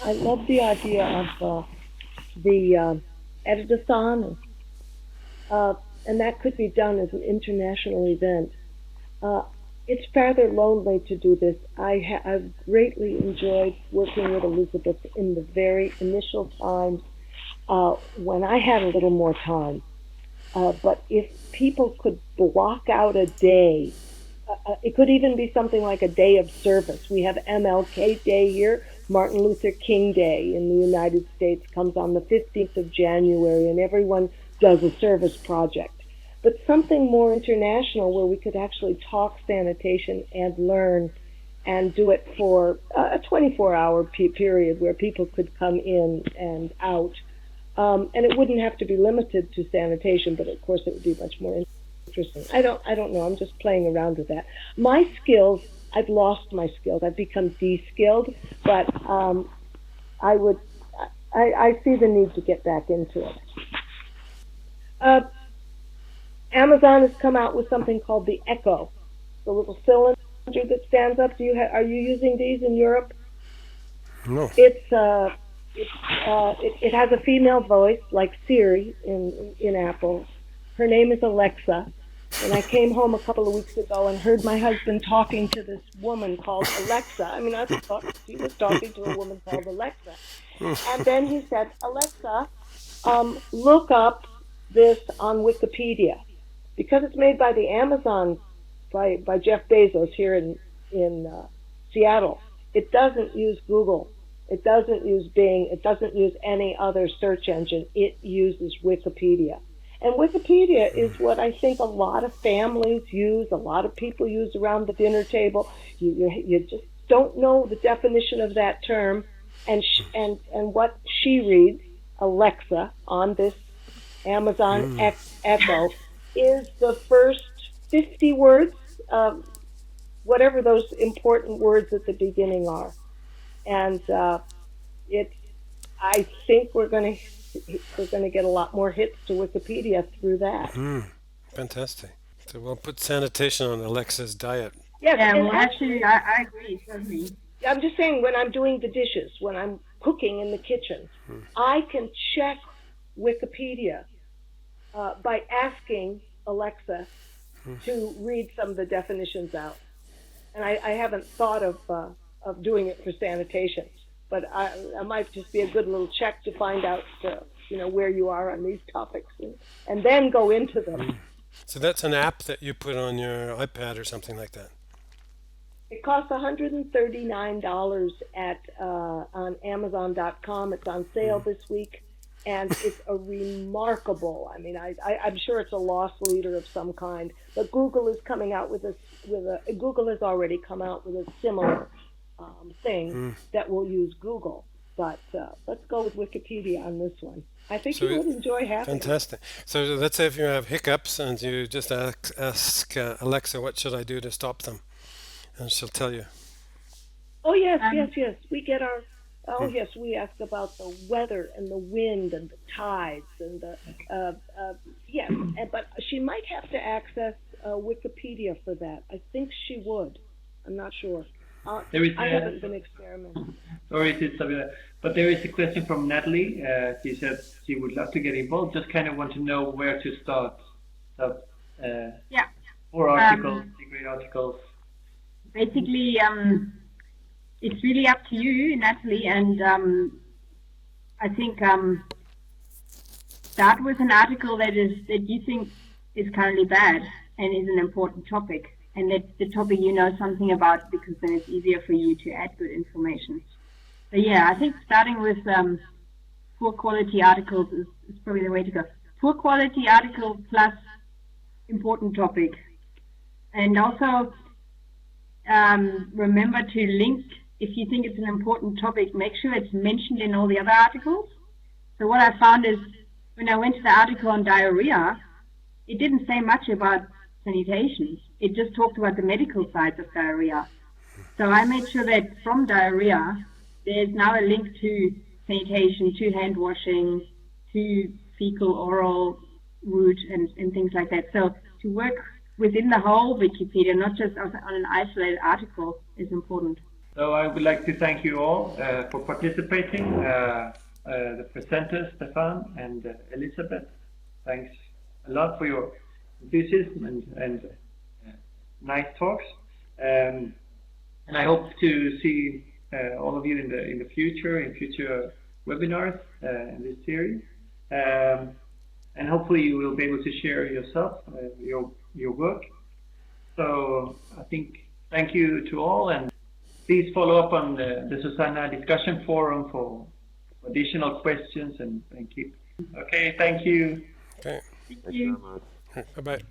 I love the idea of the editathon, uh, and that could be done as an international event. Uh, it's rather lonely to do this. I've greatly enjoyed working with Elizabeth in the very initial times when I had a little more time. But if people could block out a day, it could even be something like a day of service. We have MLK Day here. Martin Luther King Day in the United States comes on the 15th of January, and everyone does a service project. But something more international where we could actually talk sanitation and learn and do it for a 24-hour period where people could come in and out. And it wouldn't have to be limited to sanitation, but of course it would be much more interesting. I don't know. I'm just playing around with that. My skills, I've lost my skills. I've become de-skilled, but I would, I see the need to get back into it. Uh, Amazon has come out with something called the Echo, the little cylinder that stands up. Are you using these in Europe? No. It has a female voice like Siri in Apple. Her name is Alexa. And I came home a couple of weeks ago and heard my husband talking to this woman called Alexa. I mean, I thought he was talking to a woman called Alexa. And then he said, Alexa, look up this on Wikipedia. Because it's made by the Amazon, by Jeff Bezos here in Seattle. It doesn't use Google. It doesn't use Bing. It doesn't use any other search engine. It uses Wikipedia. And Wikipedia is what I think a lot of families use, a lot of people use around the dinner table. You just don't know the definition of that term. And what she reads, Alexa, on this Amazon Echo, is the first 50 words, whatever those important words at the beginning are. And I think we're going to get a lot more hits to Wikipedia through that. Fantastic. So we'll put sanitation on Alexa's diet. Yes, yeah, well, actually, I agree, totally. I'm just saying, when I'm doing the dishes, when I'm cooking in the kitchen, I can check Wikipedia by asking Alexa to read some of the definitions out. And I haven't thought of doing it for sanitation, but I might just be a good little check to find out, where you are on these topics, and then go into them. So that's an app that you put on your iPad or something like that. It costs $139 on Amazon.com. It's on sale this week, and it's a remarkable. I mean, I'm sure it's a loss leader of some kind. But Google is coming out with Google has already come out with a similar thing that will use Google. But let's go with Wikipedia on this one. I think you would enjoy having it. Fantastic. So let's say if you have hiccups and you just ask Alexa, what should I do to stop them? And she'll tell you. Oh, yes. We get our... Oh, yes, we ask about the weather and the wind and the tides and the... yes, but she might have to access Wikipedia for that. I think she would. I'm not sure. I haven't been experimenting. Sorry, Sabina, but there is a question from Natalie. She said she would love to get involved, just kind of want to know where to start. So, yeah. 4 articles, degree articles. Basically, it's really up to you, Natalie, and I think start with an article that you think is currently bad and is an important topic, and that the topic you know something about, because then it's easier for you to add good information. So yeah, I think starting with poor quality articles is probably the way to go. Poor quality article plus important topic, and also remember to link. If you think it's an important topic, make sure it's mentioned in all the other articles. So what I found is when I went to the article on diarrhea, it didn't say much about sanitation. It just talked about the medical sides of diarrhea. So I made sure that from diarrhea, there's now a link to sanitation, to hand washing, to fecal oral route and things like that. So to work within the whole Wikipedia, not just on an isolated article, is important. So I would like to thank you all for participating, the presenters, Stefan and Elizabeth. Thanks a lot for your enthusiasm and nice talks. And I hope to see all of you in the future, in future webinars in this series. And hopefully you will be able to share yourself, your work. So I think thank you to all, and please follow up on the SuSanA Discussion Forum for additional questions and keep. Okay, thank you. Okay. Thank you. Very much. Bye bye.